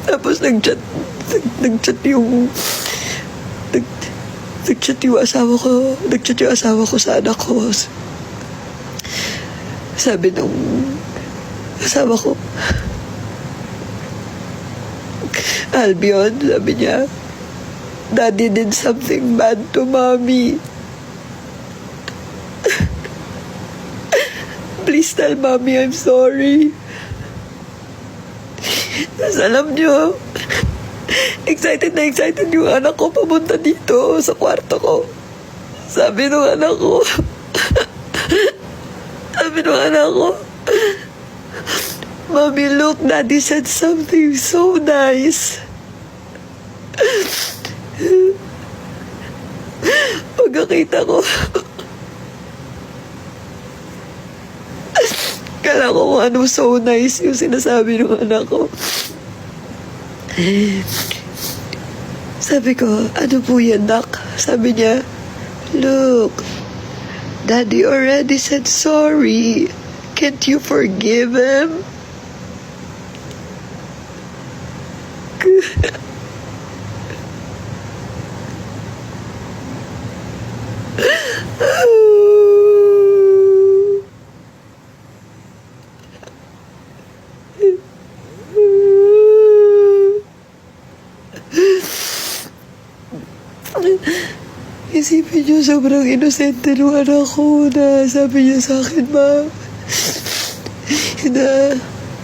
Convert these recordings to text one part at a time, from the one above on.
Tapos nag-chat yung nag-chat yung asawa ko sa anak ko. Sabi nung asawa ko, Albion, sabi niya, Daddy did something bad to Mommy. Please tell Mommy I'm sorry. Tapos alam niyo, excited na excited yung anak ko pumunta dito sa kwarto ko. Sabi nung anak ko, Mommy, look, Daddy said something so nice. Pagkakita ko, kala ko kung ano so nice yung sinasabi ng anak ko. Sabi ko, ano po yan, Nak? Sabi niya, look, Daddy already said sorry. Can't you forgive him? Isipin niyo, sobrang inosente nung anak ko na sabi niya sa akin,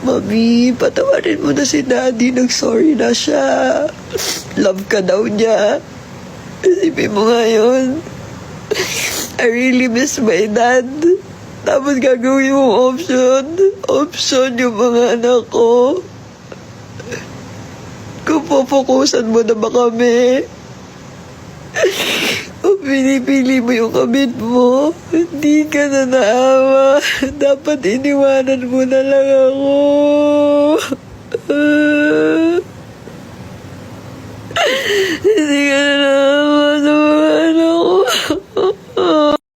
Mami, patawarin mo na si Daddy, nag-sorry na siya. Love ka daw niya. Isipin mo nga yun. I really miss my dad. Tapos gagawin mong option yung mga anak ko. Kung pupukusan mo na ba kami? O pinipili mo yung kabit mo, hindi ka na naawa. Dapat iniwanan mo na lang ako.